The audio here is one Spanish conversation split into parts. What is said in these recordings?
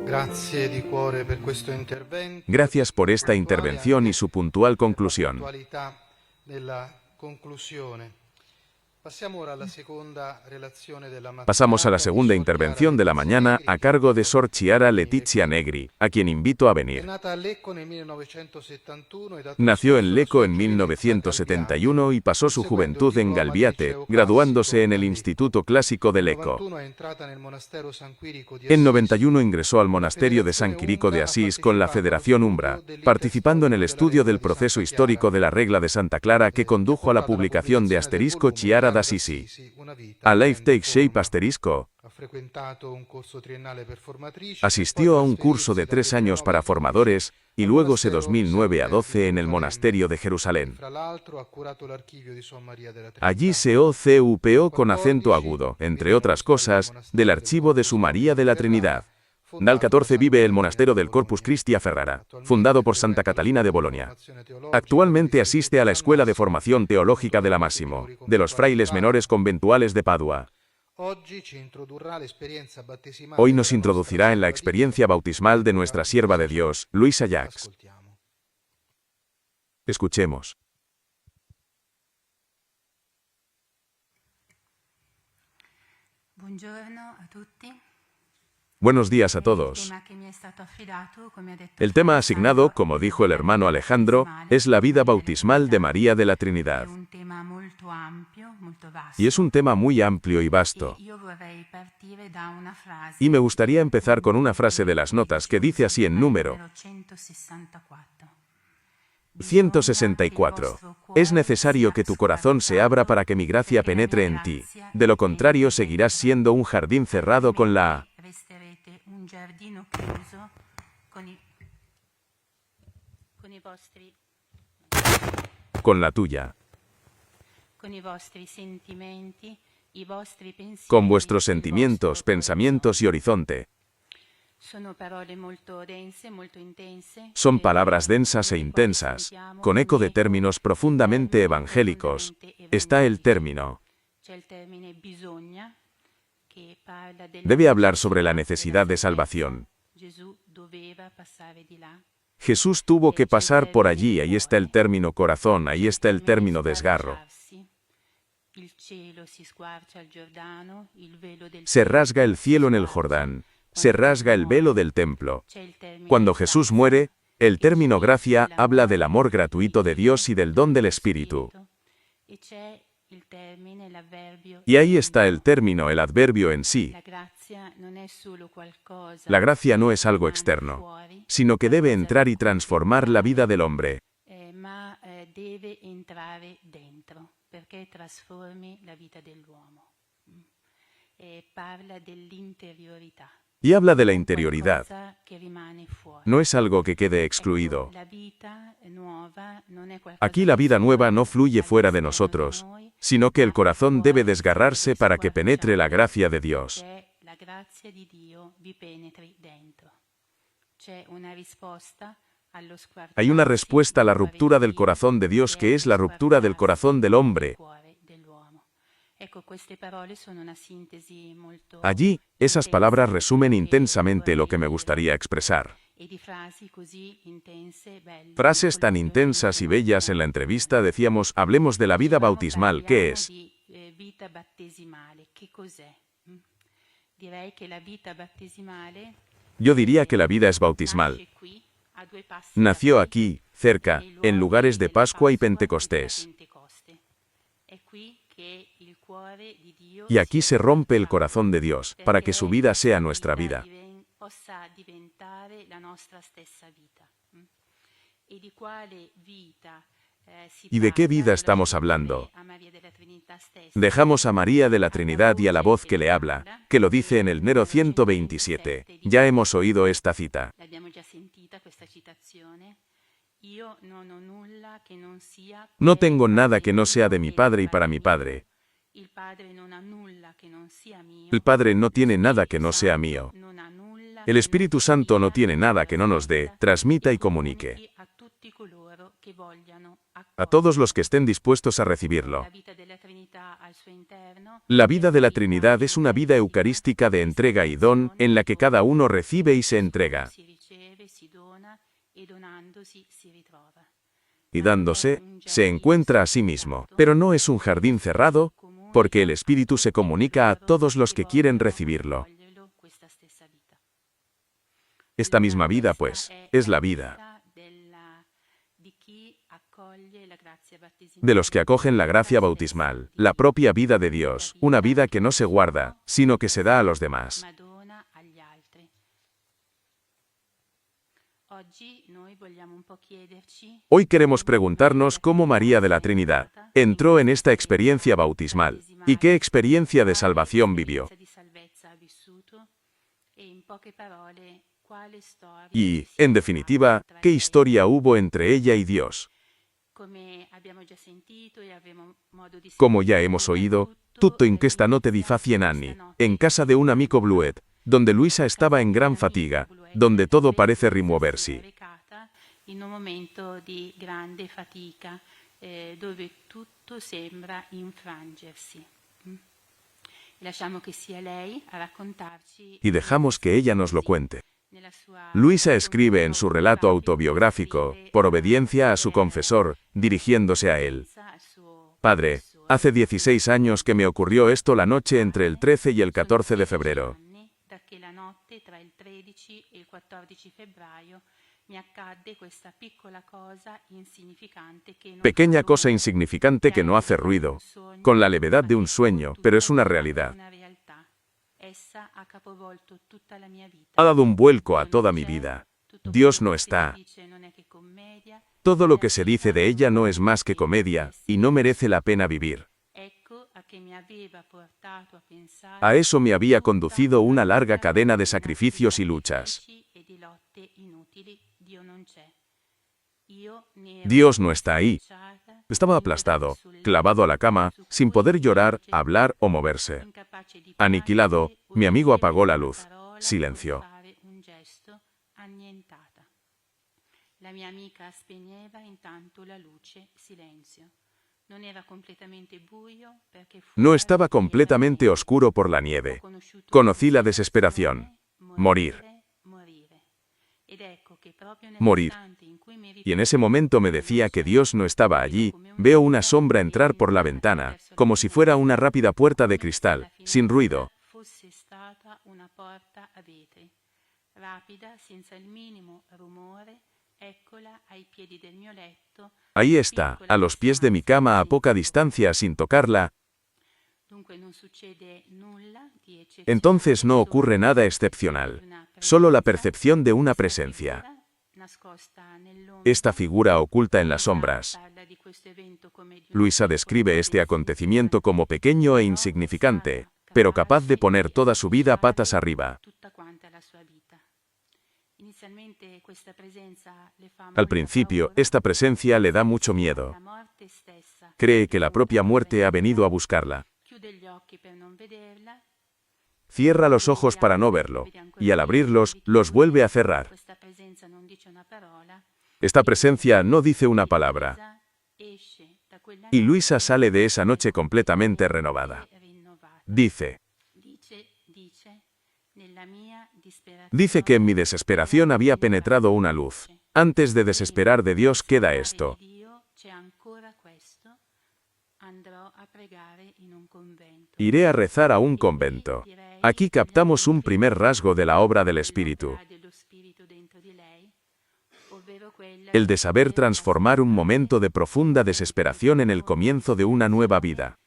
Grazie di cuore per questo intervento. Gracias por esta intervención y su puntual conclusión. Puntualità della conclusione. Pasamos a la segunda intervención de la mañana a cargo de Sor Chiara Letizia Negri, a quien invito a venir. Nació en Lecco en 1971 y pasó su juventud en Galviate, graduándose en el Instituto Clásico de Lecco. En 91 ingresó al monasterio de San Quirico de Asís con la Federación Umbra, participando en el estudio del proceso histórico de la Regla de Santa Clara que condujo a la publicación de Asterisco Chiara d'Assisi. A Life Take Shape Asterisco. Asistió a un curso de 3 años para formadores y luego se 2009 a 12 en el monasterio de Jerusalén. Allí se ocupó con acento agudo, entre otras cosas, del archivo de su María de la Trinidad. Dal 14 vive el monasterio del Corpus Christi a Ferrara, fundado por Santa Catalina de Bolonia. Actualmente asiste a la Escuela de Formación Teológica de la Massimo, de los frailes menores conventuales de Padua. Hoy nos introducirá en la experiencia bautismal de nuestra sierva de Dios, Luisa Jacques. Escuchemos. Buenos días a todos. El tema asignado, como dijo el hermano Alejandro, es la vida bautismal de María de la Trinidad. Y es un tema muy amplio y vasto. Y me gustaría empezar con una frase de las notas que dice así en número 164. Es necesario que tu corazón se abra para que mi gracia penetre en ti. De lo contrario seguirás siendo un jardín cerrado con la tuya. Con vuestros sentimientos, pensamientos y horizonte. Son palabras densas e intensas, con eco de términos profundamente evangélicos. Está el término. Debe hablar sobre la necesidad de salvación. Jesús tuvo que pasar por allí, ahí está el término corazón, ahí está el término desgarro. Se rasga el cielo en el Jordán, se rasga el velo del templo. Cuando Jesús muere, el término gracia habla del amor gratuito de Dios y del don del Espíritu. Y ahí está el término, el adverbio en sí. La gracia no es algo externo, sino que debe entrar y transformar la vida del hombre. Y habla de la interioridad. No es algo que quede excluido. Aquí la vida nueva no fluye fuera de nosotros, sino que el corazón debe desgarrarse para que penetre la gracia de Dios. Hay una respuesta a la ruptura del corazón de Dios que es la ruptura del corazón del hombre. Allí, esas palabras resumen intensamente lo que me gustaría expresar. Frases tan intensas y bellas en la entrevista decíamos, hablemos de la vida bautismal, ¿qué es? Yo diría que la vida es bautismal. Nació aquí, cerca, en lugares de Pascua y Pentecostés. Y aquí se rompe el corazón de Dios, para que su vida sea nuestra vida. ¿Y de qué vida estamos hablando? Dejamos a María de la Trinidad y a la voz que le habla, que lo dice en el número 127. Ya hemos oído esta cita. No tengo nada que no sea de mi Padre y para mi Padre. El Padre no tiene nada que no sea mío. El Espíritu Santo no tiene nada que no nos dé, transmita y comunique. A todos los que estén dispuestos a recibirlo. La vida de la Trinidad es una vida eucarística de entrega y don, en la que cada uno recibe y se entrega. Y dándose, se encuentra a sí mismo. Pero no es un jardín cerrado, porque el Espíritu se comunica a todos los que quieren recibirlo. Esta misma vida, pues, es la vida de los que acogen la gracia bautismal, la propia vida de Dios, una vida que no se guarda, sino que se da a los demás. Hoy queremos preguntarnos cómo María de la Trinidad entró en esta experiencia bautismal y qué experiencia de salvación vivió. Y, en definitiva, qué historia hubo entre ella y Dios. Come ya hemos oído, tutto in questa notte di fa 100 anni, en casa de un amico Bluet, donde Luisa estaba en gran fatiga, donde todo parece rimuoversi. In un momento di grande fatica, dove tutto sembra infrangersi. Lasciamo che sia lei a raccontarci. Y dejamos que ella nos lo cuente. Luisa escribe en su relato autobiográfico, por obediencia a su confesor, dirigiéndose a él. Padre, hace 16 años que me ocurrió esto la noche entre el 13 y el 14 de febrero. Pequeña cosa insignificante que no hace ruido, con la levedad de un sueño, pero es una realidad. Ha dado un vuelco a toda mi vida. Dios no está. Todo lo que se dice de ella no es más que comedia, y no merece la pena vivir. A eso me había conducido una larga cadena de sacrificios y luchas. Dios no está ahí. Estaba aplastado, clavado a la cama, sin poder llorar, hablar o moverse. Aniquilado, mi amigo apagó la luz. Silencio. No estaba completamente oscuro por la nieve. Conocí la desesperación. Morir. Morir. Y en ese momento me decía que Dios no estaba allí, veo una sombra entrar por la ventana, como si fuera una rápida puerta de cristal, sin ruido. Ahí está, a los pies de mi cama a poca distancia sin tocarla. Entonces no ocurre nada excepcional, solo la percepción de una presencia. Esta figura oculta en las sombras. Luisa describe este acontecimiento como pequeño e insignificante, pero capaz de poner toda su vida patas arriba. Al principio, esta presencia le da mucho miedo. Cree que la propia muerte ha venido a buscarla. Cierra los ojos para no verlo, y al abrirlos, los vuelve a cerrar. Esta presencia no dice una palabra. Y Luisa sale de esa noche completamente renovada. Dice que en mi desesperación había penetrado una luz. Antes de desesperar de Dios queda esto. Iré a rezar a un convento. Aquí captamos un primer rasgo de la obra del Espíritu. El de saber transformar un momento de profunda desesperación en el comienzo de una nueva vida.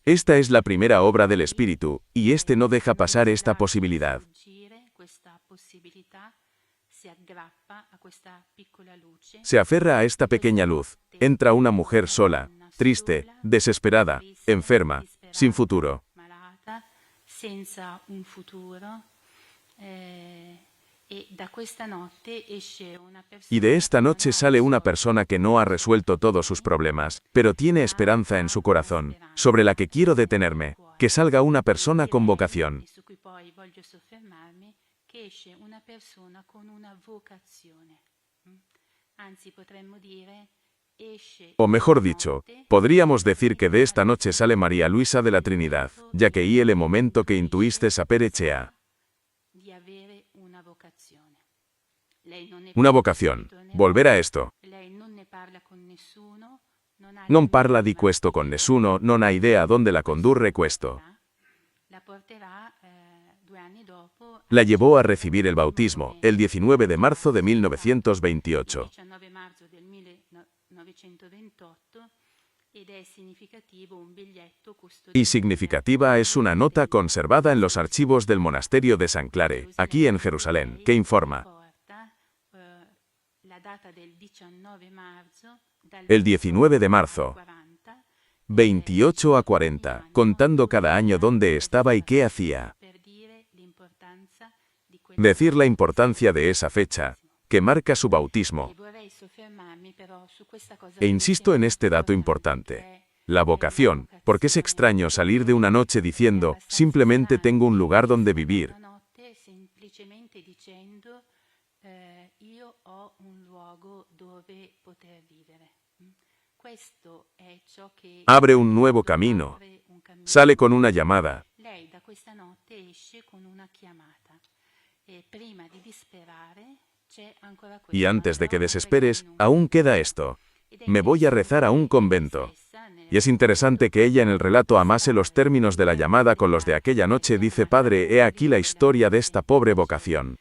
Esta es la primera obra del Espíritu, y este no deja pasar esta posibilidad. Se aferra a esta pequeña luz. Entra una mujer sola, triste, desesperada, enferma, sin futuro. Y de esta noche sale una persona que no ha resuelto todos sus problemas, pero tiene esperanza en su corazón, sobre la que quiero detenerme, que salga una persona con vocación. che esce una persona con una vocazione. Anzi, potremmo dire, esce O mejor questa dicho, notte podríamos decir que de esta noche sale María Luisa de la Trinidad, ya que ahí el momento que intuiste sapere cea. di avere una vocazione. Lei non ne Una parla, vocazione. ritornerò. Volver a esto. Lei non ne parla con nessuno, non ha Non parla idea di questo con dove nessuno, non ha idea dónde la condurre questo. la porterà 2 anni dopo. La llevó a recibir el bautismo, el 19 de marzo de 1928. 19 marzo del 1928 ed è significativo un biglietto custodito Y significativa es una nota conservada en los archivos del monasterio de San Clare, aquí en Jerusalén, que informa. La data del 19 marzo, El 19 de marzo, 40, 28 a 40, contando cada año dónde estaba y qué hacía. per dire l'importanza di quella Decir la importancia de esa fecha, que marca su bautismo. E vorrei soffermarmi però su questa cosa E insisto en este dato importante. La vocación, porque es extraño salir de una noche diciendo, simplemente tengo un lugar donde vivir. Una notte semplicemente dicendo io ho un luogo dove poter vivere. Questo è ciò che Abre un nuevo camino. apre un cammino. Sale con una llamada. Lei da questa notte esce con una chiamata e prima di disperare c'è ancora Y questa antes de que parola desesperes, presente in un aún queda esto. ed è Me voy a rezar a un interessante convento. lei stessa nel Y es interesante que ella en el relato amase los términos de la llamada con los de aquella noche. Dice, Padre, he aquí la historia de esta pobre vocación.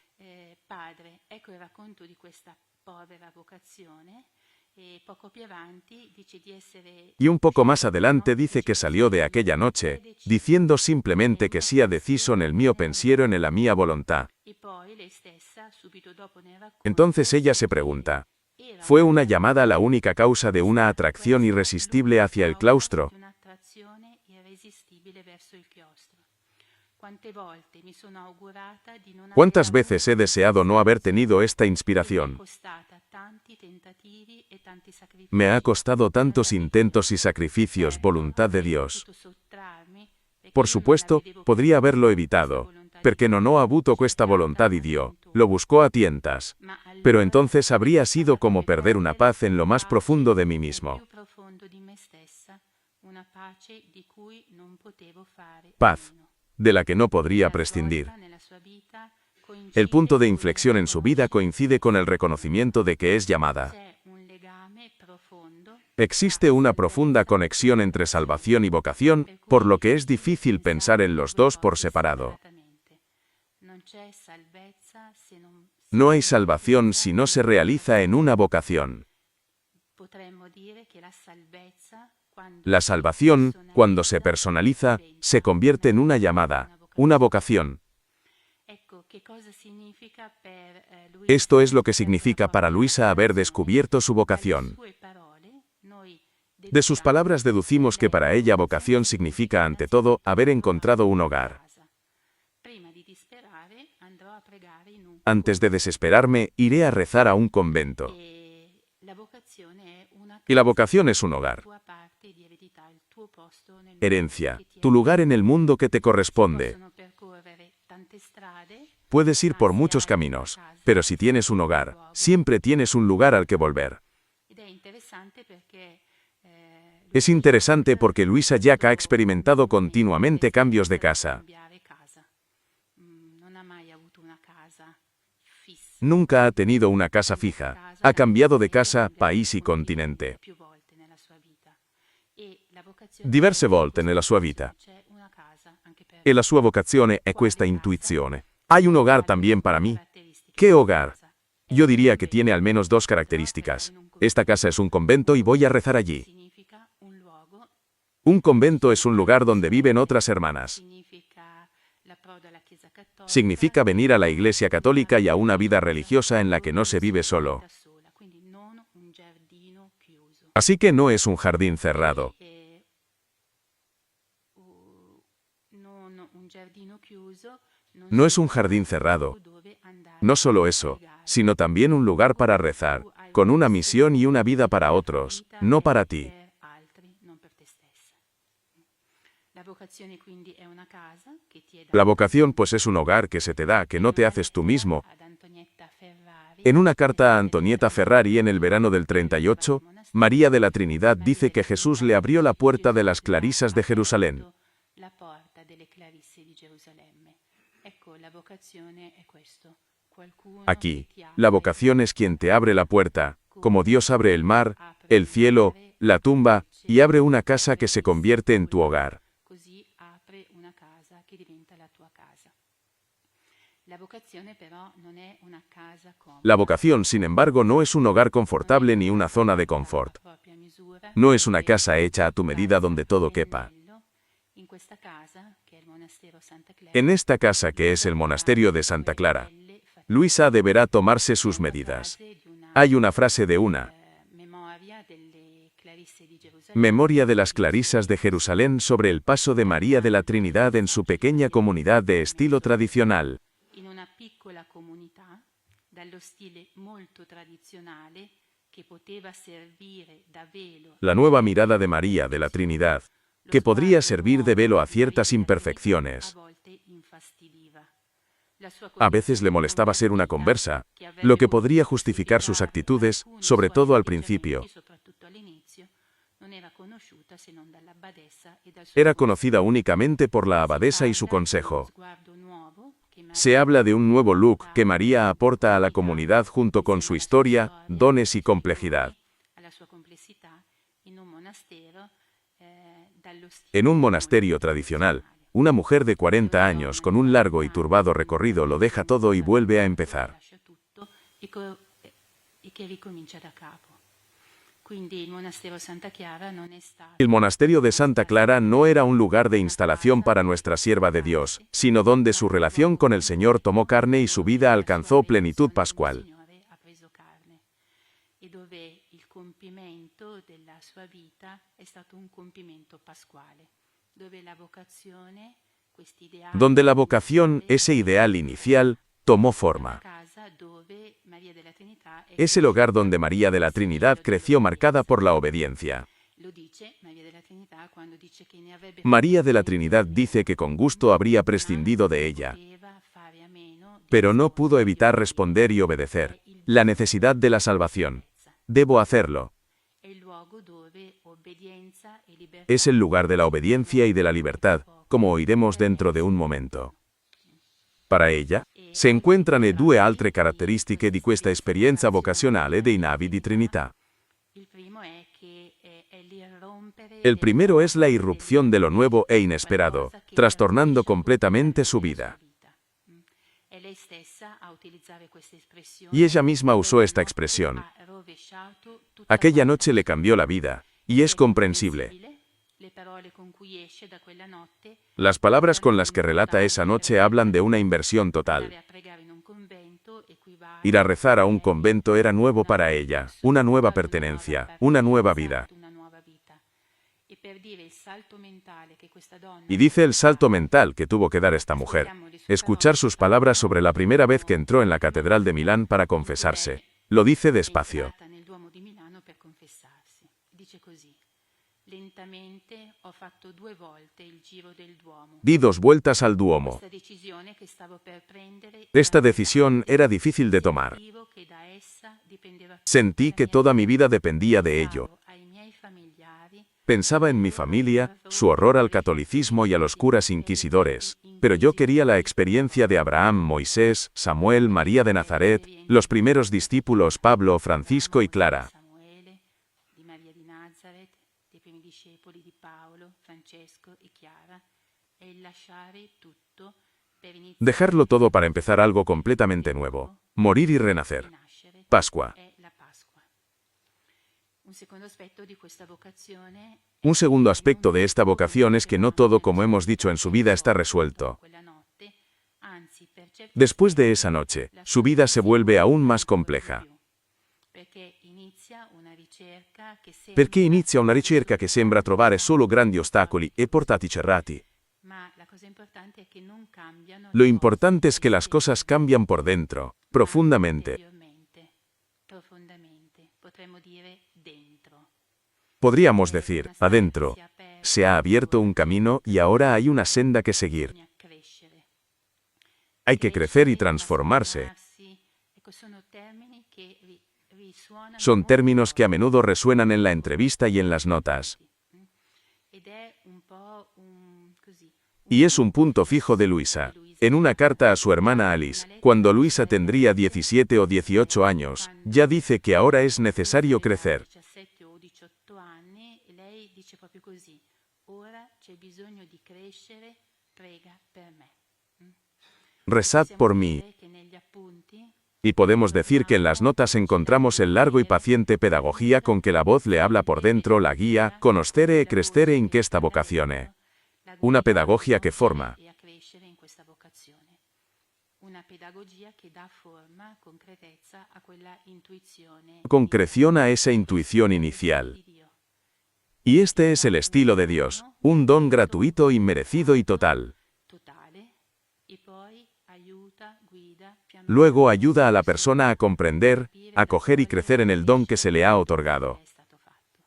Padre, ecco il racconto di questa povera vocazione e poco più avanti dice di essere Y un poco más adelante dice que salió de aquella noche, diciendo simplemente que sia deciso nel mio pensiero e nella mia volontà. e poi lei stessa subito dopo nel racconto Entonces ella se pregunta, era ¿fue una llamada la única causa de una atracción irresistible hacia el claustro? un'attrazione irresistibile verso il chiostro. Quante volte mi sono augurata di non ¿Cuántas aver veces he deseado no haber tenido esta inspiración? costata tanti tentativi e tanti sacrifici. Me ha costado tantos intentos y sacrificios, voluntad de Dios. Potuto sottrarmi, perché Por io non supuesto, la vedevo podría più haberlo questa evitado, volontà di perché non ho avuto questa volontà di Dio. Lo buscó a tientas. Ma allora Pero entonces habría sido como perder una paz en lo más profundo de mí mismo. più profondo di me stessa, una pace di cui non potevo fare Paz, a meno. de la que no podría La prescindir. svolta nella sua vita coincide El punto de con inflexión en su vida coincide con el reconocimiento de que es llamada. c'è un legame profondo Existe una profunda conexión entre salvación y vocación, por lo que es difícil pensar en los dos por separado. separatamente. Non c'è salvezza se non No hay salvación si no se realiza en una vocación. potremmo dire che la salvezza quando La salvación, cuando se personaliza, se convierte en una llamada, una vocación. Ecco, che cosa significa per Luisa Esto es lo que significa para Luisa haber descubierto su vocación. Dalle sue parole, noi De sus palabras deducimos que para ella vocación significa ante todo haber encontrado un hogar. prima di disperare andrò a pregare in un Antes de desesperarme, iré a rezar a un convento. la vocazione è una Y la vocación es un hogar. tua parte di eredità, il tuo posto nel Herencia, mondo che ti tu lugar en el mundo que te corresponde. possono percorrere tante strade, Puedes ir por muchos caminos, pero si tienes un hogar, siempre tienes un lugar al que volver. ed è interessante perché Es interesante porque Luisa Jack ha experimentado continuamente cambios de casa. cambiare casa. Non ha mai avuto una casa fissa. Nunca ha tenido una casa fija. Ha cambiado de casa, país y continente. Più volte nella sua vita. E la vocazione Diverse volte nella sua vita. c'è una casa anche per E la sua vocazione è questa intuizione. ¿Hay un hogar también para mí? ¿Qué hogar? Yo diría que tiene al menos dos características. Esta casa es un convento y voy a rezar allí. significa un luogo, Un convento es un lugar donde viven otras hermanas. significa l'approdo alla Chiesa Cattolica, Significa venir a la Iglesia Católica y a una vida religiosa en la que no se vive solo. da sola, quindi non un giardino chiuso. Así que no es un jardín cerrado. Non un giardino chiuso, non No es un jardín cerrado. dove andare No solo eso, sino también un lugar para rezar, con una misión y una vida para otros, no para ti. per altri, non per te stessa. La vocazione quindi è una casa che ti è La data vocación pues es un hogar que se te da, que no te haces tú mismo. ad Antonietta Ferrari. En una carta a Antonieta Ferrari en el verano del 38, María de la Trinidad dice que Jesús le abrió la puerta de las clarisas de Jerusalén. La porta delle Clarisse di Gerusalemme. Ecco, la vocazione è questo. Qualcuno Aquí, che ti apre la vocación es quien te abre la puerta, como Dios abre el mar, el cielo, la tumba, y abre una casa que se convierte en tu hogar. Così apre una casa che diventa la tua casa. La vocazione però non è una casa comoda. La vocación, sin embargo, no es un hogar confortable ni una zona de confort. A propria misura. No es una casa hecha a tu medida donde todo quepa. In questa casa, che è il monastero Santa Clara, En esta casa que es el monasterio de Santa Clara, Luisa deberá tomarse sus medidas. Hay una frase de una memoria delle Clarisse di Gerusalemme. memoria de las clarisas de Jerusalén sobre el paso de María de la Trinidad en su pequeña comunidad de estilo tradicional. In una piccola comunità, dallo stile molto tradizionale, che poteva servire da velo. La nueva mirada de María de la Trinidad, que podría servir de velo a ciertas imperfecciones. A volte infastidiva. La sua A veces le molestaba ser una conversa, lo que podría justificar sus actitudes, sobre todo al principio. soprattutto all'inizio, non era conosciuta se non dall'abbadessa e dal suo Era conocida únicamente por la abadesa y su consejo. sguardo nuovo che Se habla de un nuevo look que María aporta a la comunidad junto con su historia, dones y complejidad. alla sua complessità in un monastero dallo stile En un monasterio tradicional, una mujer de 40 años con un largo y turbado recorrido lo deja todo y vuelve a empezar. lascia tutto e che ricomincia da capo. Quindi il monastero Santa Chiara non è stato El monasterio de Santa Clara no era un lugar de instalación para nuestra sierva de Dios, sino donde su relación con el Señor tomó carne y su vida alcanzó plenitud pascual. Il Signore ha preso carne e dove il compimento della sua vita è stato un compimento pasquale, dove la vocazione, quest'ideale, Donde la vocación, ese ideal inicial, tomó forma. casa dove Maria della Trinità Es el hogar donde María de la Trinidad creció marcada por la obediencia. lo dice Maria della Trinità quando dice che ne avrebbe María de la Trinidad dice que con gusto habría prescindido de ella, poteva fare a meno di pero no pudo evitar responder y obedecer. La necesidad de la salvación. Debo hacerlo. è il luogo dove obbedienza e libertà Es el lugar de la obediencia y de la libertad, como oiremos dentro de un momento. Para ella, si encuentran le due altre caratteristiche di questa esperienza vocazionale dei navi di Trinità. il primo è che è l'irrompere El primero es la irrupción de lo nuevo e inesperado, trastornando completamente su vida. È lei stessa a utilizzare questa espressione. Y ella misma usó esta expresión. Ha rovesciato tutta Aquella la noche le cambió la vida, y es comprensible. Le parole con cui esce da quella notte, Las palabras con las que relata esa noche hablan de una inversión total. andare a pregare in un convento equivale Ir a rezar a un convento era nuevo para ella, una nueva pertenencia, una nueva vida. una nuova vita. E per dire il salto mentale che questa donna Y dice el salto mental que tuvo que dar esta mujer. Escuchar sus palabras sobre la primera vez que entró en la Catedral de Milán para confesarse. Lo dice è despacio. entrata nel Duomo di Milano per confessarsi. Dice così: lentamente ho fatto 2 volte il giro del Duomo. Di 2 vueltas al Duomo. Questa decisione che stavo per prendere Esta decisión era difícil de tomar. sentivo che da essa dipendeva Sentí que toda mi vida dependía de ello. Pensavo ai miei familiari, Pensaba en mi familia, su horror al catolicismo y a los curas inquisidores, pero yo quería la experiencia de Abraham, Moisés, Samuel, María de Nazaret, los primeros discípulos Pablo, Francisco y Clara. Samuele, di Maria di Nazareth, dei primi discepoli di Paolo, Francesco e Chiara, e il lasciare tutto per iniziare Dejarlo todo para empezar algo completamente nuevo. Morir y renacer. a nascere Pascua. è la Pasqua. Un secondo aspetto di questa vocazione Un segundo aspecto de esta vocación es que no todo, como hemos dicho en su vida, está resuelto. quella notte, anzi per certi Después de esa noche, su vida se vuelve aún más compleja. perché inizia una ricerca che sembra Perché inizia una ricerca che sembra trovare solo grandi ostacoli e portati cerrati. ma la cosa importante è che non cambiano Lo le importante cose es que las cosas cambian por dentro, profundamente. interiormente, profondamente, potremmo dire dentro. Podríamos decir, adentro. se ha abierto un camino y ahora hay una senda que seguir. bisogna crescere. Hay que crecer y transformarse. Ecco, sono termini che risuonano Son molto términos que a forte. menudo resuenan en la entrevista y en las notas. Ed è un po' così. Y es un punto fijo de Luisa. En una carta a su hermana Alice, cuando Luisa tendría 17 o 18 años, ya dice que ahora es necesario crecer. 17 o 18 anni, e lei dice proprio così: ora c'è bisogno di crescere, prega per me. Rezad Possiamo por mí. dire che negli appunti Y podemos decir que en las notas encontramos el largo y paciente pedagogía con que la voz le habla por dentro, la guía, conoscere e crescere in questa vocazione. Una pedagogia che forma. e a crescere in questa vocazione. Una pedagogia che dà forma, concretezza a quella intuizione Concreción a esa intuición inicial. di Dio. Y este es el estilo de Dios, un don gratuito, inmerecido y total. Totale, e poi aiuta, guida, pian Luego ayuda a la persona a comprender, acoger y crecer en el don que se le ha otorgado. è stato fatto.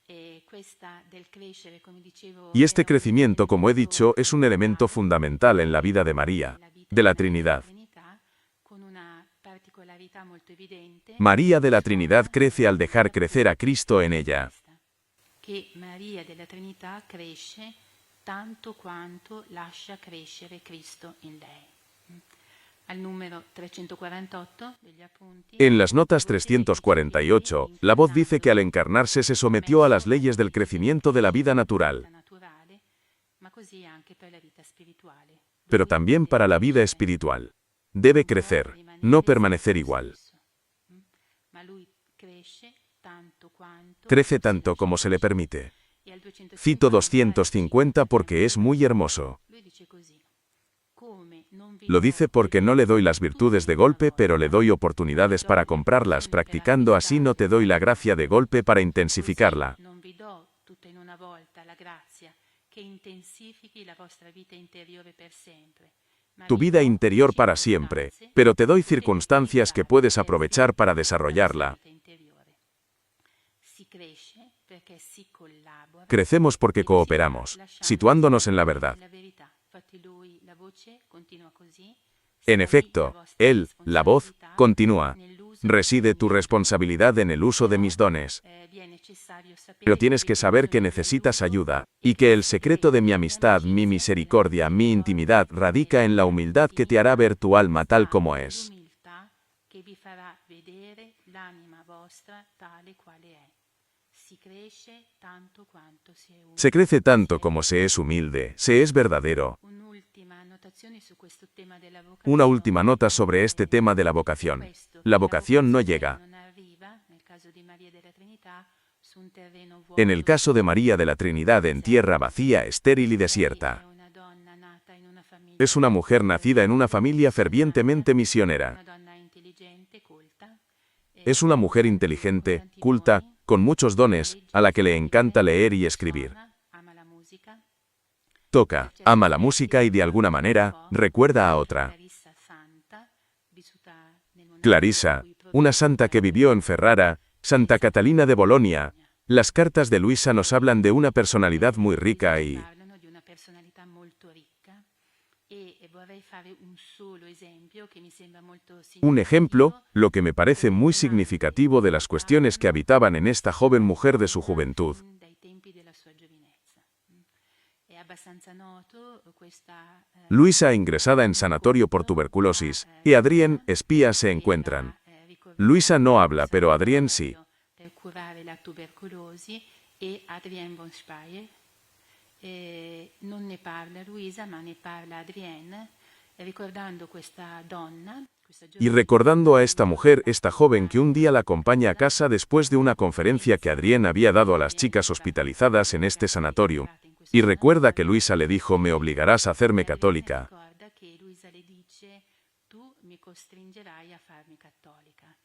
E questa del crescere, come dicevo, Y este era un crecimiento, como he elemento dicho, es un elemento fundamental en la vida de María, nella vita de la della Trinidad. Trinità, con una particolarità molto evidente. María de la Trinidad crece al dejar crecer a Cristo en ella. Che Maria della Trinità cresce tanto quanto lascia crescere Cristo in lei. Al numero 348 degli appunti. En las notas 348, la voz dice que al encarnarse se sometió a las leyes del crecimiento de la vida natural, naturale, ma così anche per la vita spirituale. pero también para la vida espiritual. Debe crecer, no permanecer igual. Ma lui cresce tanto quanto Crece tanto como se le permite. E al 250 Cito 250 porque es muy hermoso. lui dice così: come non vi Lo dice porque no le doy las virtudes de golpe, pero le doy oportunidades para comprarlas, practicando así no te doy la gracia de golpe para intensificarla. non vi do tutta in una volta la grazia che intensifichi la vostra vita interiore per sempre. Ma Tu vi vida do interior para siempre, circostanze pero te doy che circunstancias que puedes aprovechar para desarrollarla. vita interiore. Si cresce perché si collabora. Crecemos porque cooperamos, situándonos en la verdad. La verità. Infatti lui, la voce, continua così. En efecto, él, la voz, continúa. Reside tu responsabilidad en el uso de mis dones. Pero tienes que saber que necesitas ayuda, y que el secreto de mi amistad, mi misericordia, mi intimidad radica en la humildad que te hará ver tu alma tal como es. Che vi farà vedere l'anima vostra tale quale è. Si cresce tanto quanto si è umile. Se crece tanto como se es humilde, se es verdadero. Un'ultima annotazione su questo tema della vocazione. Una última nota sobre este tema de la vocación. La vocación no llega. Non arriva, nel caso di Maria della Trinità, su un terreno vuoto. En el caso de María de la Trinidad, en tierra vacía, estéril y desierta. È una donna nata in una famiglia. Es una mujer nacida en una familia fervientemente misionera. Una donna intelligente, culta. Es una mujer inteligente, culta, con muchos dones, a la que le encanta leer y escribir. Ama la musica. Toca, ama la música y de alguna manera, recuerda a otra. Clarissa Santa, vissuta nel monastero Clarisa, in cui una santa que vivió en Ferrara, Santa Catalina de Bolonia. Las cartas de Luisa nos hablan de una personalidad muy rica y... parlano di una personalità molto ricca e vorrei fare un solo esempio che mi sembra molto Un ejemplo, significativo. lo que me parece muy significativo de las cuestiones que habitaban en esta joven mujer de su juventud. Dai tempi della sua giovinezza. È abbastanza noto questa Luisa ingresada en sanatorio por tuberculosis, y Adrien, espía se encuentran. Luisa no habla, pero Adrien sí. Per curare la tubercolosi e Adrien von Speyer. Non ne parla Luisa, ma ne parla Adrien, ricordando questa donna, questa Y recordando a esta mujer, esta joven que un día la acompaña a casa después de una conferencia que Adrien había dado a las chicas hospitalizadas en este sanatorio. Y recuerda que Luisa le dijo, me obligarás a hacerme católica. Ricorda che Luisa le dice: tu mi costringerai a farmi cattolica.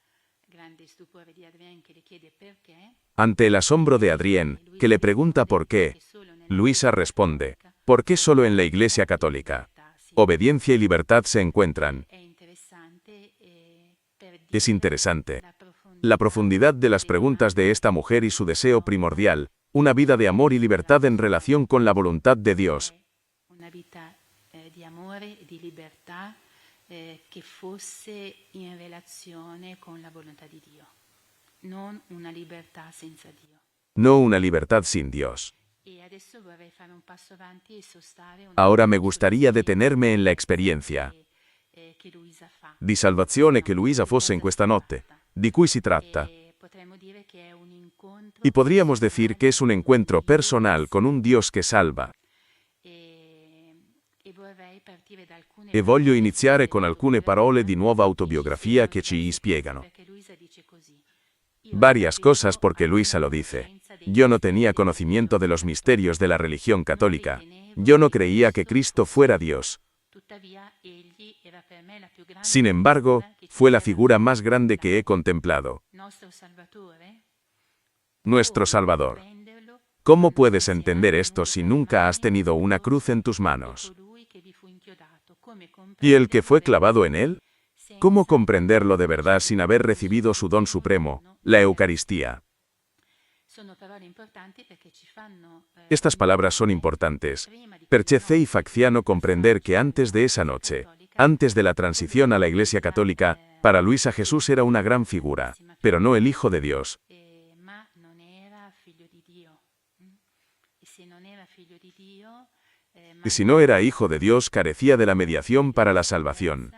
Grande stupore di Adrien che le chiede perché. Ante el asombro de Adrien, que le pregunta por qué, Luisa responde, ¿por qué solo en la Iglesia Católica? Obediencia y libertad se encuentran. È interessante per Es interesante. la profondità La profundidad de las preguntas de esta mujer y su deseo primordial, una vida de amor y libertad en relación con la voluntad de Dios. Una vita di amore e di libertà che fosse in relazione con la volontà di Dio, non una libertà senza Dio. No una libertad sin Dios. E adesso vorrei fare un passo avanti e sostare una Ahora me gustaría detenerme en la experiencia che Luisa fa. di salvazione che Luisa fosse in questa notte, di cui si tratta. Potremmo dire che è un incontro Y podríamos decir que es un encuentro personal con un Dios che salva. e vorrei partire da alcune E voglio iniziare con alcune parole di nuova autobiografia che ci spiegano perché Luisa dice così. varias cosas porque Luisa lo dice. Yo no tenía conocimiento de los misterios de la religión católica. Yo no creía que Cristo fuera Dios. Tuttavia egli era per me la più grande Sin embargo, figura che fue ci la sia figura más grande que he contemplado. nostro Salvatore. Nuestro Salvador. Comprenderlo ¿Cómo puedes entender esto si nunca has tenido una cruz en tus manos? colui che vi fu inchiodato, come ¿Y el que fue clavado en él? senza ¿Cómo comprenderlo de verdad sin haber recibido su don supremo, la Eucaristía? Sono parole importanti perché ci fanno Estas palabras son importantes. Perchece y Facciano comprender que antes de esa noche, antes de la transición a la Iglesia Católica, para Luisa Jesús era una gran figura, pero no el Hijo de Dios. ma non era figlio di Dio. E se non era figlio di Dio, Y si no era Hijo de Dios, carecía de la mediación para la salvación.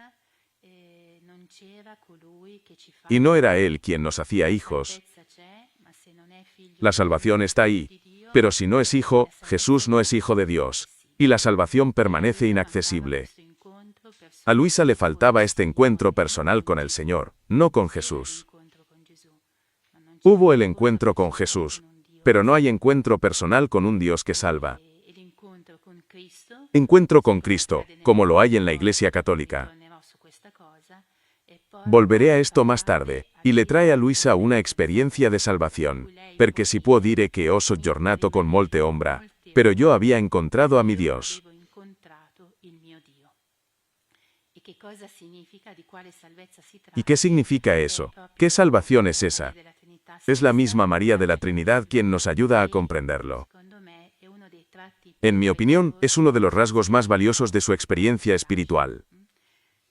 non c'era colui che ci fa Y no era Él quien nos hacía hijos. salvezza c'è, ma se non è figlio La salvación está ahí. di Dio, Pero si no es hijo, Jesús no es Hijo de Dios. Y la salvación permanece inaccesible. questo incontro personale, A Luisa le faltaba este encuentro personal con el Señor, no con Jesús. incontro con Gesù. Ma non c'è Hubo el encuentro con Jesús, pero no hay encuentro personal con un Dios que salva. e l'incontro con Cristo. Encuentro con Cristo, como lo hay en la Iglesia Católica. Tornerò su questa cosa e poi Volveré a esto más tarde, y le trae a Luisa una experiencia de salvación, perché si può dire che ho soggiornato con molte ombra, pero yo había encontrado a mi Dios. avevo incontrato il mio Dio. E che cosa significa, di quale salvezza si tratta? ¿Y qué significa eso? ¿Qué salvación es esa? Della Trinità Es la stessa. misma María de la Trinidad quien nos ayuda a comprenderlo. Secondo me è uno dei tratti En mi opinión, es uno de los rasgos más valiosos de su experiencia espiritual.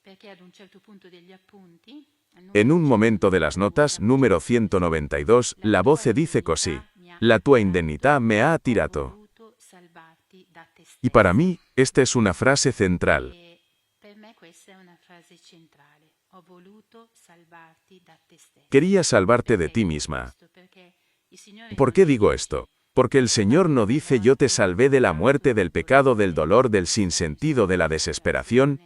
perché ad un certo punto degli appunti al En un momento de las notas, número 192, la voce dice così: La tua indennità me ha tirato. voluto salvarti da te stesso. Y para mí, esta es una frase central. E per me questa è una frase centrale. Ho voluto salvarti da te stesso. Quería salvarte de ti misma. Perché il Signore ¿Por qué digo esto? Porque el Señor no dice yo te salvé de la muerte, del pecado, del dolor, del sinsentido, de la desesperación.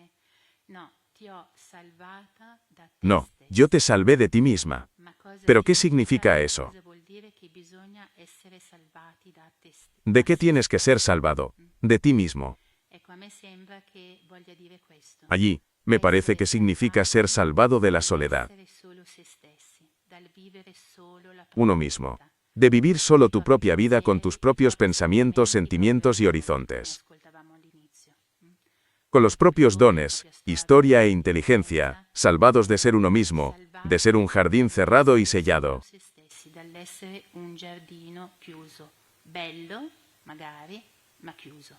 No, ti ho salvata da te No, stesso. yo te salvé de ti misma. Ma cosa ¿Pero qué significa eso? Cosa vuol dire che bisogna essere salvati da te stesso? ¿De qué tienes que ser salvado? De ti mismo. Ecco, a me sembra che voglia dire questo. Allí, me parece que significa ser salvado de la soledad, Essere solo se stessi, dal vivere solo la propria uno mismo. vita. De vivir solo tu propia vida con tus propios pensamientos, sentimientos y horizontes. Ascoltavamo all'inizio. Con los propios dones, historia e inteligencia, salvados de ser uno mismo, de ser un jardín cerrado y sellado. Se stessi, dall'essere un giardino chiuso, bello, magari, ma chiuso.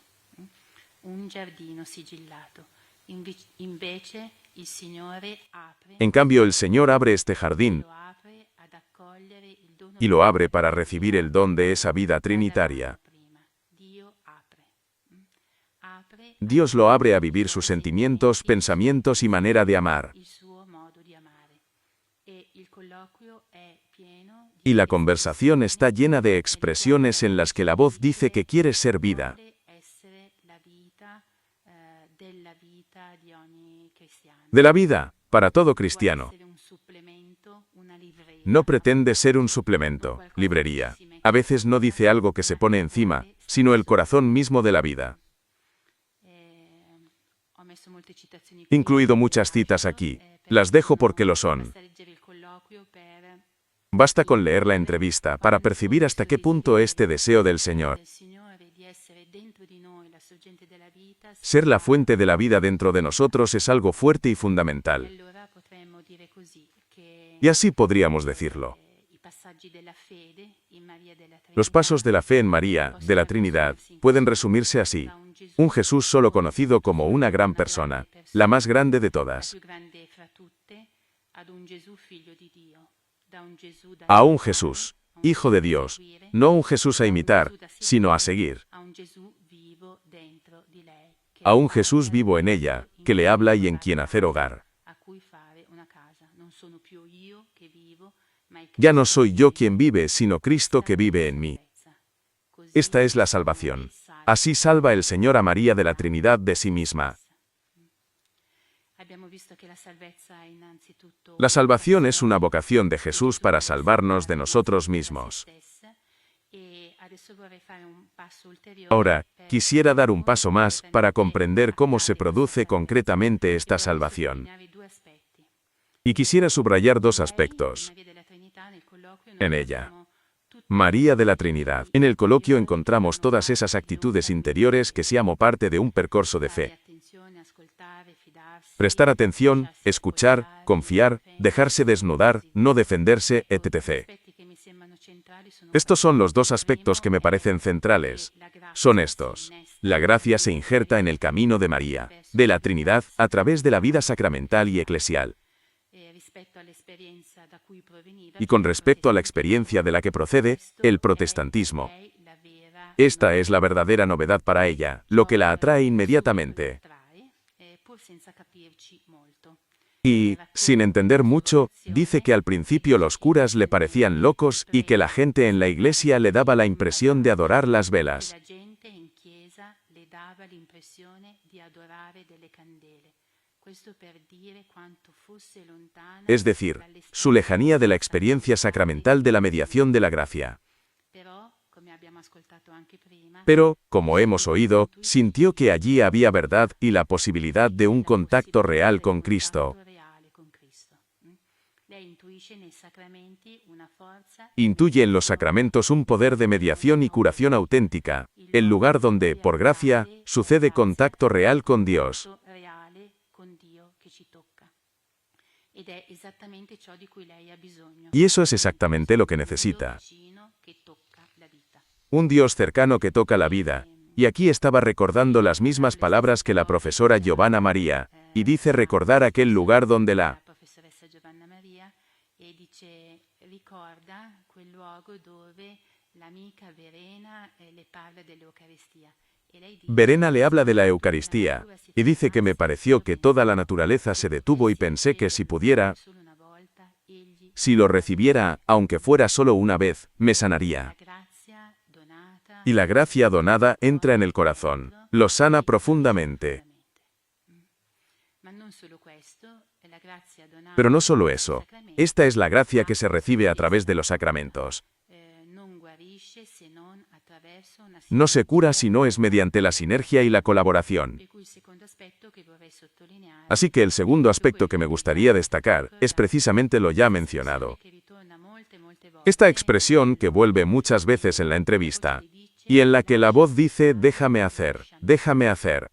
Un giardino sigillato. Invece il Signore apre, En cambio, el Señor abre este jardín lo apre ad accogliere il dono y lo abre para recibir el don de esa vida trinitaria. prima. Dio apre. Apre Dios lo abre a vivir sus sentimientos, pensamientos y manera de amar. il suo modo di amare. E il colloquio è pieno di Y la conversación está llena de expresiones en las que la voz dice que quiere ser vida. vuole essere la vita della vita di ogni cristiano. De la vida, para todo Vuole cristiano. essere un supplemento, una livrea. No pretende ser un suplemento, librería. A veces no dice algo que se pone encima, sino el corazón mismo de la vida. Ho messo molte citazioni qui, Incluido muchas citas aquí. Las dejo porque lo son. basta leggere il colloquio per Basta con leer la entrevista para percibir hasta qué punto este deseo del Señor, del Signore di essere dentro di noi la sorgente della vita. ser la fuente de la vida dentro de nosotros, es algo fuerte y fundamental. Allora potremmo dire così che Y así podríamos decirlo. i passaggi della fede in Maria della Trinità. Los pasos de la fe en María, de la Trinidad, pueden resumirse así. Un Jesús solo conocido como una gran persona, la más grande de La todas. più grande fra tutte, ad un Gesù figlio di Dio, da un Gesù da A un imitare, Jesús, a un Hijo de Gesù da Dios, seguire, no un Jesús a a un imitar, Gesù da seguire, sino a seguir. a un Gesù vivo dentro di lei, che A le un parla, Jesús vivo en ella, in que le cui habla y en trovare quien una hacer casa, hogar. a cui fare una casa. Non sono più io che vivo, ma è Ya no Cristo soy che yo vive quien in me. vive, sino Cristo que vive en mí. Così Esta es la il Signore salvación. salva Así salva el Señor a María de la Trinidad de sí misma. Abbiamo visto che la salvezza è innanzitutto La salvación es una vocazione vocación de Jesús para salvarnos de nosotros mismos. E adesso vorrei fare un passo ulteriore Ahora, per quisiera dar un paso más para comprender cómo se accade produce questa concretamente esta salvezza. E vorrei salvación. sottolineare due aspetti. Y quisiera subrayar dos Lei, aspectos Maria della Trinità, nel colloquio en noi ella. troviamo tutte María de la le Trinidad. attitudini En el coloquio interiori encontramos che fanno todas parte esas di un actitudes percorso interiores que siamo parte de un percorso de fare fe. attenzione, ascoltare, fidarsi, Prestar atención, lasciarsi escuchar, appoggiare, confiar, difendere, dejarse desnudar, così no via. defenderse, Ecco, due etc. aspetti che mi sembrano centrali sono Estos son los questi. dos aspectos Il que me primo parecen è centrales. che la grazia Son si estos. innesta La gracia se nel injerta en el camino de María, de la Trinidad, a través de la vida sacramental y eclesial. rispetto all'esperienza da cui proveniva, Y con cioè il respecto a la protestantismo. experiencia de la que procede, Questo el è protestantismo. per lei la vera Esta novità. es la verdadera novedad para ella, lo que la atrae inmediatamente. Attrae, pur senza capirci molto. Y, sin entender mucho, dice que al principio los curas le parecían locos y que la gente en la iglesia le daba la impresión de adorar las velas. La gente in chiesa le dava l'impressione di adorare delle candele. Questo per dire quanto fosse lontana Es decir, su lejanía de la experiencia sacramental de la mediación de la gracia. Però, come abbiamo ascoltato anche prima, Pero, como hemos oído, sintió que allí había verdad y la posibilidad de un contacto real con Cristo. Lei intuisce nei sacramenti una forza, Intuye en los sacramentos un poder de mediación y curación auténtica, el lugar donde, por gracia, sucede contacto real con Dios. reale con Dio che ci tocca. Ed è esattamente ciò di cui lei ha bisogno. Y eso es exactamente lo que Dio necesita. vicino che tocca la vita. Un Dios cercano que toca la vida. Y aquí estaba recordando las mismas palabras que la profesora Giovanna María, y dice recordar aquel lugar donde La la professoressa Giovanna Maria e dice ricorda quel luogo dove l'amica Verena le parla dell'Eucaristia. E lei dice, Verena le habla de la Eucaristía, y dice que me pareció que toda la naturaleza se detuvo y pensé que si pudiera, solo una volta egli si lo recibiera, aunque fuera solo una vez, me sanaría. la grazia donata Y la gracia donada entra en el corazón, lo sana profundamente. Ma non solo questo, la grazia donata Pero no solo eso, dai sacramenti, esta es la gracia que se recibe a través de los sacramentos. non guarisce se non attraverso una No se cura si sinergia. no es mediante la sinergia y la colaboración. Per cui il secondo aspetto che vorrei sottolineare Así que el segundo aspecto que me gustaría destacar es precisamente lo ya mencionado. che ritorna molte volte Esta expresión que vuelve muchas veces en la entrevista, y en la que la voz dice déjame hacer, déjame hacer.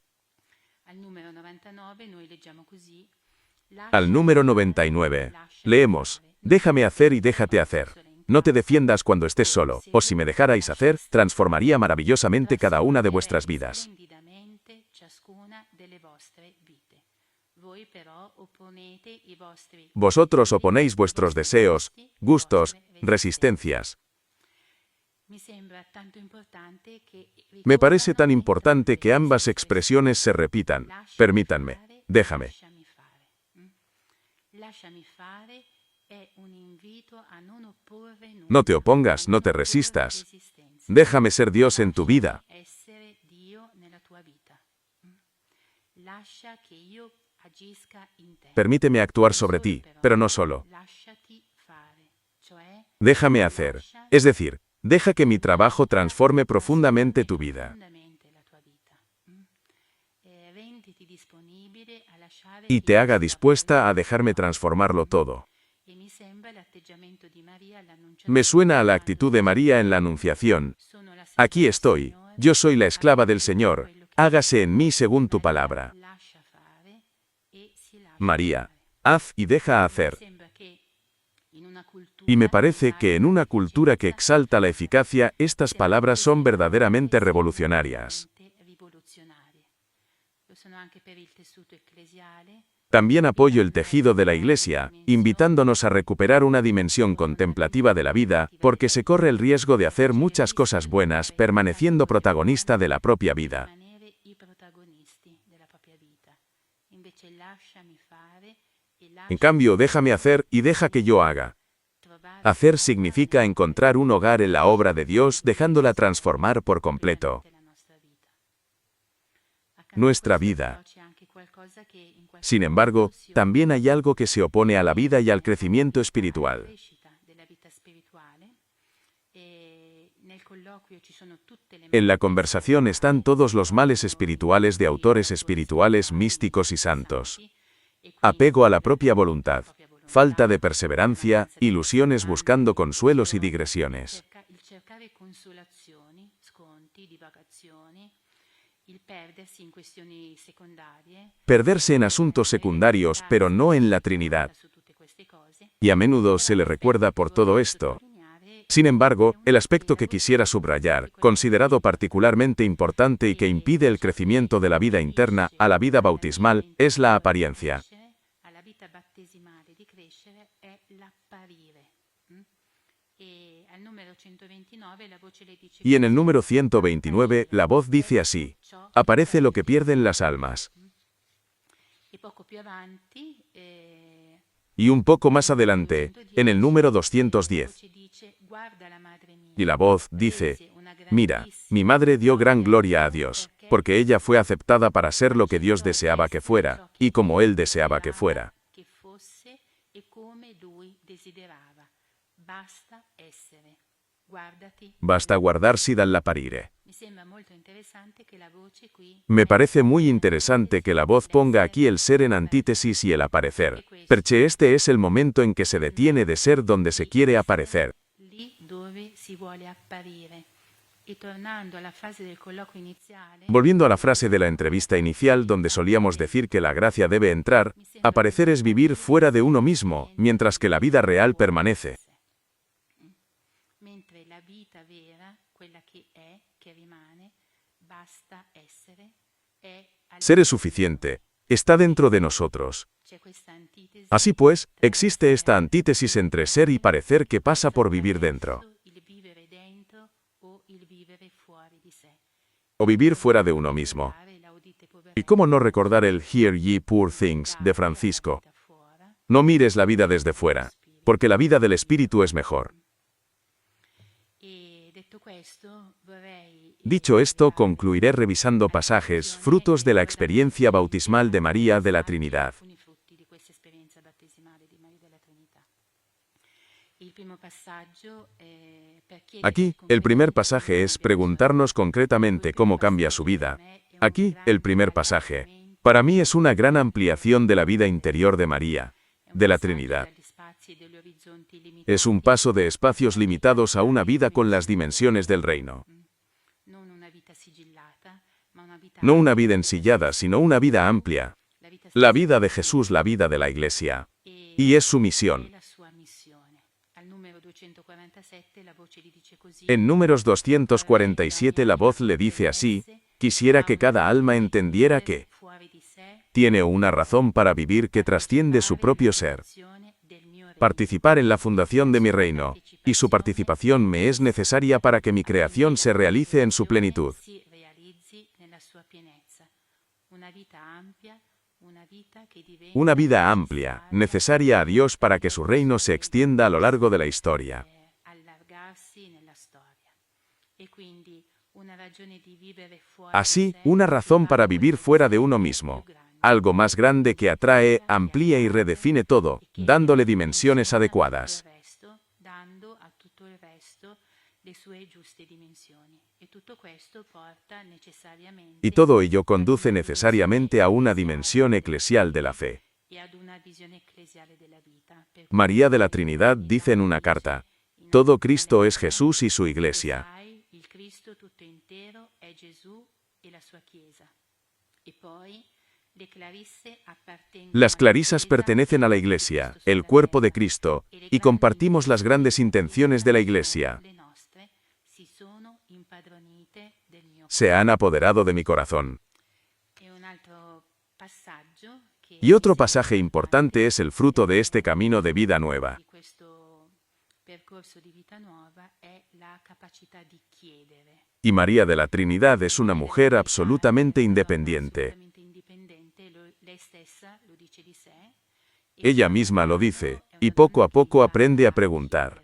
Al numero 99 noi leggiamo così. Al número 99, leemos, déjame hacer y déjate hacer. No te defiendas cuando estés solo, o si me dejarais hacer, transformaría maravillosamente cada una de vuestras vidas. Splendidamente ciascuna delle vostre vite. Voi però opponete i vostri Vosotros oponéis vuestros deseos, gustos, resistencias. Mi sembra tanto importante che Me parece tan ricordano importante que ambas entrambe expresiones se repitan. Lasciami Permítanme, fare, déjame. Lasciami fare. Lasciami fare è un invito a non opporre nulla, No te opongas, a no te opporre resistas. resistenza. Déjame ser Dios en tu vida. Essere Dio nella tua vita. Lascia che io agisca in te. Permíteme actuar sobre Solo ti, però, pero no solo. Lasciati fare, cioè Déjame hacer. Es decir, deja que mi trabajo transforme profundamente tu vida. profondamente la tua vita. Renditi disponibile a lasciare Y che te io haga sia dispuesta a con te. dejarme transformarlo todo. E mi sembra l'atteggiamento di Maria all'annunciazione. Me suena a la actitud de María en la Anunciación. Sono la Aquí serva estoy, del Signore, yo soy la esclava del fai Señor, quello che hágase en vuoi. mí según tu palabra. Lascia fare e si lascia María, fare. haz y deja Mi hacer. sembra che Y me parece que en una cultura que exalta la eficacia, estas palabras son verdaderamente revolucionarias. También apoyo el tejido de la Iglesia, invitándonos a recuperar una dimensión contemplativa de la vida, porque se corre el riesgo de hacer muchas cosas buenas permaneciendo protagonista de la propia vida. En cambio, déjame hacer y deja que yo haga. Hacer significa encontrar un hogar en la obra de Dios, dejándola transformar por completo nuestra vida. Sin embargo, también hay algo que se opone a la vida y al crecimiento espiritual. En la conversación están todos los males espirituales de autores espirituales, místicos y santos. Apego a la propia voluntad, falta de perseverancia, ilusiones buscando consuelos y digresiones. Perderse en asuntos secundarios, pero no en la Trinidad. Y a menudo se le recuerda por todo esto. Sin embargo, el aspecto que quisiera subrayar, considerado particularmente importante y que impide el crecimiento de la vida interna a la vida bautismal, es la apariencia. Y en el número 129, la voz dice así: aparece lo que pierden las almas. Y un poco más adelante, en el número 210. Y la voz dice: mira, mi madre dio gran gloria a Dios, porque ella fue aceptada para ser lo que Dios deseaba que fuera, y como Él deseaba que fuera. Basta guardarsi dall'apparire. Me parece muy interesante que la voz ponga aquí el ser en antítesis y el aparecer, perché este es el momento en que se detiene de ser donde se quiere aparecer. Volviendo a la frase de la entrevista inicial donde solíamos decir que la gracia debe entrar, aparecer es vivir fuera de uno mismo, mientras que la vida real permanece. Ser es suficiente, está dentro de nosotros. Así pues, existe esta antítesis entre ser y parecer que pasa por vivir dentro. O vivir fuera de uno mismo. ¿Y cómo no recordar el Hear ye poor things de Francisco? No mires la vida desde fuera, porque la vida del espíritu es mejor. Dicho esto, concluiré revisando pasajes, frutos de la experiencia bautismal de María de la Trinidad. Aquí, el primer pasaje es preguntarnos concretamente cómo cambia su vida. Aquí, el primer pasaje, para mí es una gran ampliación de la vida interior de María, de la Trinidad. Es un paso de espacios limitados a una vida con las dimensiones del reino. No una vida ensillada, sino una vida amplia. La vida de Jesús, la vida de la Iglesia. Y es su misión. En números 247 la voz le dice así: quisiera que cada alma entendiera que tiene una razón para vivir que trasciende su propio ser. Participar en la fundación de mi reino, y su participación me es necesaria para que mi creación se realice en su plenitud. Una vida amplia, necesaria a Dios para que su reino se extienda a lo largo de la historia. Así, una razón para vivir fuera de uno mismo. Algo más grande que atrae, amplía y redefine todo, dándole dimensiones adecuadas. Y todo ello conduce necesariamente a una dimensión eclesial de la fe. María de la Trinidad dice en una carta: todo Cristo es Jesús y su Iglesia. Las clarisas pertenecen a la Iglesia, el cuerpo de Cristo, y compartimos las grandes intenciones de la Iglesia. Se han apoderado de mi corazón. Y otro pasaje importante es el fruto de este camino de vida nueva. Y María de la Trinidad es una mujer absolutamente independiente. Ella misma lo dice, y poco a poco aprende a preguntar.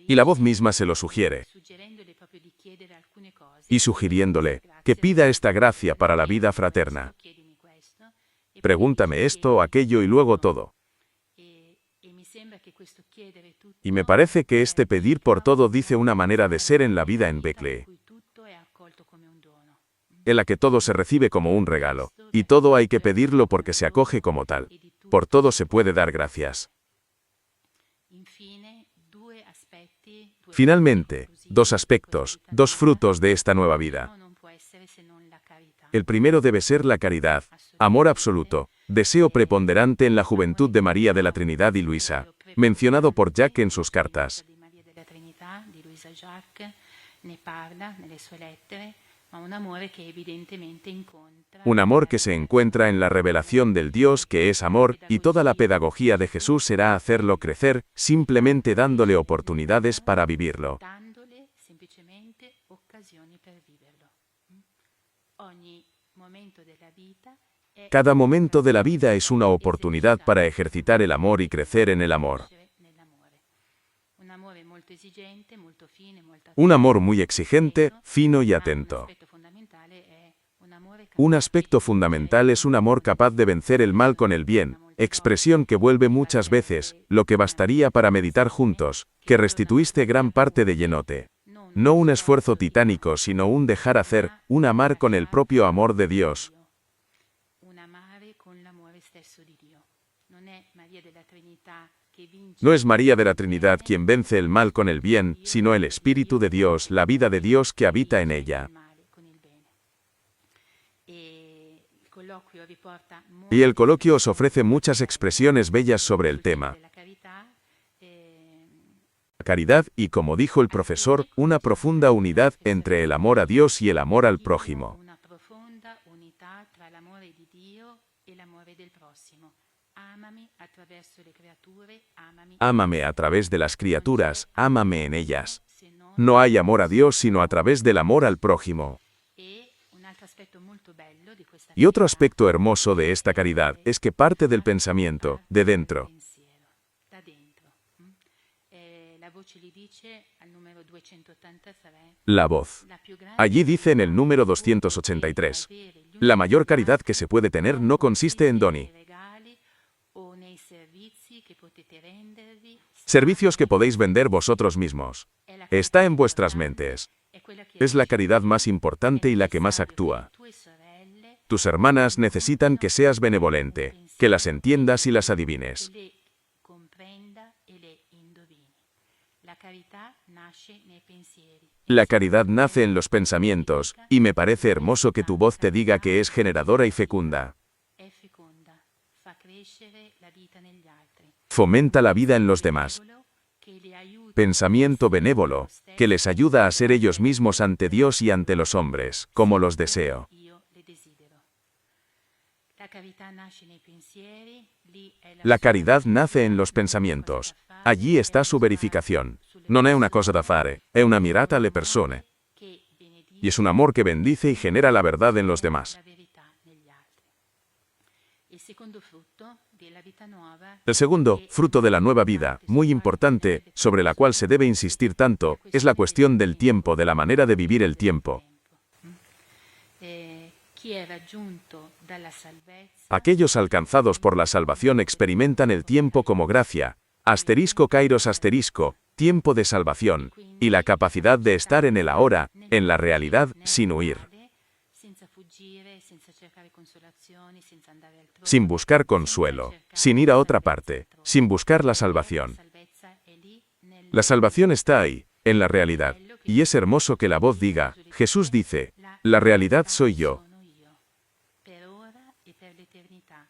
Y la voz misma se lo sugiere. Y sugiriéndole que pida esta gracia para la vida fraterna. Pregúntame esto o aquello y luego todo. Y me parece que este pedir por todo dice una manera de ser en la vida en Becle, en la que todo se recibe como un regalo, y todo hay que pedirlo porque se acoge como tal. Por todo se puede dar gracias. Finalmente, dos aspectos, dos frutos de esta nueva vida. El primero debe ser la caridad, amor absoluto, deseo preponderante en la juventud de María de la Trinidad y Luisa, mencionado por Jacques en sus cartas. Un amor que se encuentra en la revelación del Dios que es amor, y toda la pedagogía de Jesús será hacerlo crecer, simplemente dándole oportunidades para vivirlo. Cada momento de la vida es una oportunidad para ejercitar el amor y crecer en el amor. Un amor muy exigente, fino y atento. Un aspecto fundamental es un amor capaz de vencer el mal con el bien, expresión que vuelve muchas veces, lo que bastaría para meditar juntos, que restituiste gran parte de llenote. No un esfuerzo titánico, sino un dejar hacer, un amar con el propio amor de Dios. No es María de la Trinidad quien vence el mal con el bien, sino el Espíritu de Dios, la vida de Dios que habita en ella. Y el coloquio os ofrece muchas expresiones bellas sobre el tema. La caridad y, como dijo el profesor, una profunda unidad entre el amor a Dios y el amor al prójimo. Ámame a través de las criaturas, ámame en ellas. No hay amor a Dios sino a través del amor al prójimo. Y otro aspecto hermoso de esta caridad es que parte del pensamiento, de dentro. La voz. Allí dice en el número 283, la mayor caridad que se puede tener no consiste en doni. Servicios que podéis vender vosotros mismos. Está en vuestras mentes. Es la caridad más importante y la que más actúa. Tus hermanas necesitan que seas benevolente, que las entiendas y las adivines. La caridad nace en los pensamientos, y me parece hermoso que tu voz te diga que es generadora y fecunda. Fomenta la vida en los demás. Pensamiento benévolo, que les ayuda a ser ellos mismos ante Dios y ante los hombres, como los deseo. La caridad nace en los pensamientos. Allí está su verificación. Non è una cosa da fare, è una mirata alle persone. Y es un amor que bendice y genera la verdad en los demás. El segundo, fruto de la nueva vida, muy importante, sobre la cual se debe insistir tanto, es la cuestión del tiempo, de la manera de vivir el tiempo. Aquellos alcanzados por la salvación experimentan el tiempo como gracia, asterisco kairos asterisco, tiempo de salvación, y la capacidad de estar en el ahora, en la realidad, sin huir. Sin buscar consuelo, sin ir a otra parte, sin buscar la salvación. La salvación está ahí, en la realidad, y es hermoso que la voz diga, Jesús dice, La realidad soy yo. sono io, per ora e per l'eternità.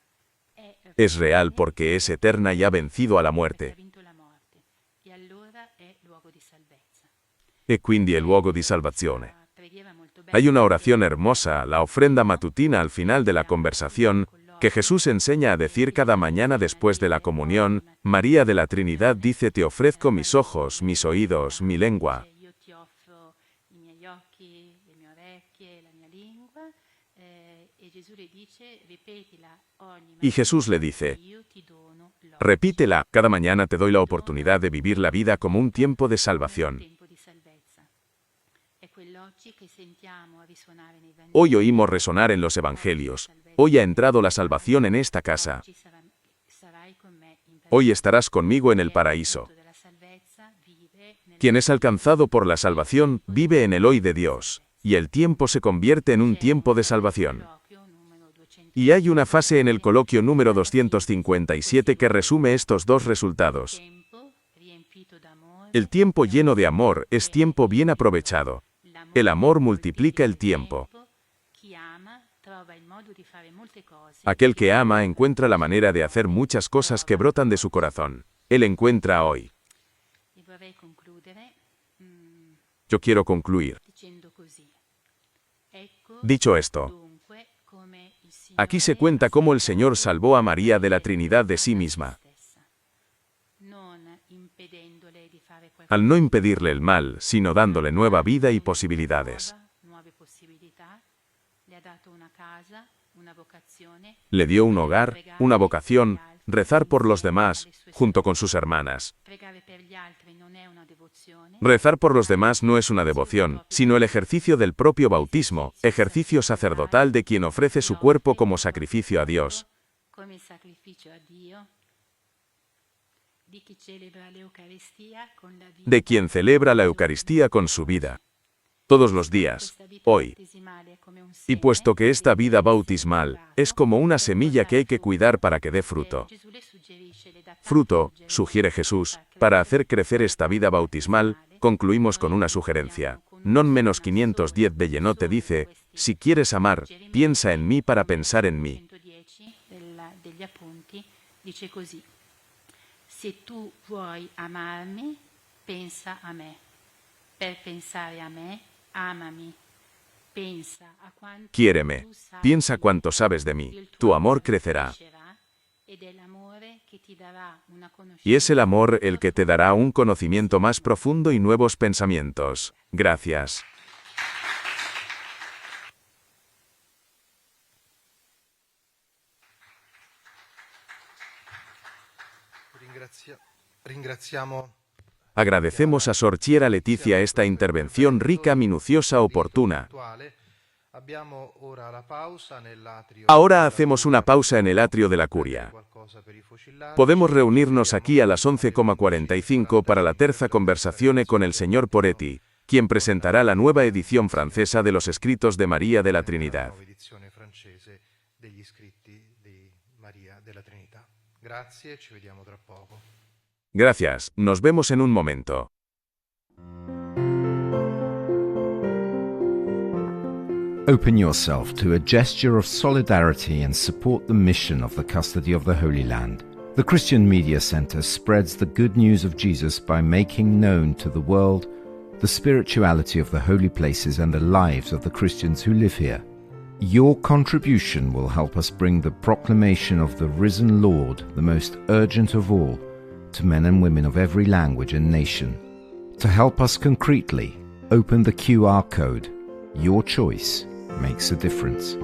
Es real porque es eterna y ha vencido a la Ha muerte. vinto la morte, e allora è luogo di salvezza. E quindi è luogo di salvazione. Una preghiera molto bella. Hay una oración hermosa, la ofrenda matutina al final de la conversación, que Jesús enseña a decir cada mañana después de la comunión. María de la Trinidad dice: te ofrezco mis ojos, mis oídos, mi lengua. Io ti offro i miei occhi, le mie orecchie, la mia lingua, e Gesù le dice, ripetila ogni Y Jesús le dice: io ti dono l'occhio. repítela, cada mañana te doy la oportunidad de vivir la vida como un tiempo de salvación. Tempo di salvezza. È quell'oggi che sentiamo risuonare nei Vangeli. Hoy oímos resonar en los evangelios. Hoy ha entrado la salvación en esta casa. Oggi sarai con me in Hoy estarás conmigo en el paraíso. Quien es alcanzado por la salvación, vive en el hoy de Dios. Y el tiempo se convierte en un tiempo de salvación. Y hay una fase en el coloquio número 257 que resume estos dos resultados. El tiempo lleno de amor es tiempo bien aprovechado. El amor multiplica el tiempo. Aquel que ama encuentra la manera de hacer muchas cosas que brotan de su corazón. Él encuentra hoy. Yo quiero concluir dicho esto. Aquí se cuenta cómo el Señor salvó a María de la Trinidad de sí misma. Al no impedirle el mal, sino dándole nueva vida y posibilidades. Le dio un hogar, una vocación, rezar por los demás, junto con sus hermanas. Rezar por los demás no es una devoción, sino el ejercicio del propio bautismo, ejercicio sacerdotal de quien ofrece su cuerpo como sacrificio a Dios. De quien celebra la Eucaristía con su vida. Todos los días, hoy. Y puesto que esta vida bautismal es como una semilla que hay que cuidar para que dé fruto. Fruto, sugiere Jesús, para hacer crecer esta vida bautismal, concluimos con una sugerencia. Non menos 510 Bellenote dice: si quieres amar, piensa en mí para pensar en mí. Degli appunti dice così: se tu vuoi amarmi, pensa a me. Per pensare a me, amami. Pensa a quanto Quiéreme, tu sai piensa cuánto sabes de mí, il tuo tu amor amore crecerá. ed è l'amore che ti darà una conoscenza. Y es el amor el que te dará un conocimiento más profundo y nuevos pensamientos. Gracias. Ringraziamo Agradecemos a Sorciera Leticia esta intervención rica, minuciosa, oportuna. Abbiamo ora la pausa nell'atrio. Ahora hacemos una pausa en el atrio de la curia. Podemos reunirnos aquí a las 11:45 para la terza conversazione con el señor Poretti, quien presentará la nueva edición francesa de los escritos de María de la Trinidad. Edizione francese degli scritti di Maria della Trinità. Grazie, ci vediamo tra poco. Gracias, nos vemos en un momento. Open yourself to a gesture of solidarity and support the mission of the Custody of the Holy Land. The Christian Media Center spreads the good news of Jesus by making known to the world the spirituality of the holy places and the lives of the Christians who live here. Your contribution will help us bring the proclamation of the risen Lord, the most urgent of all, to men and women of every language and nation. To help us concretely, open the QR code. Your choice makes a difference.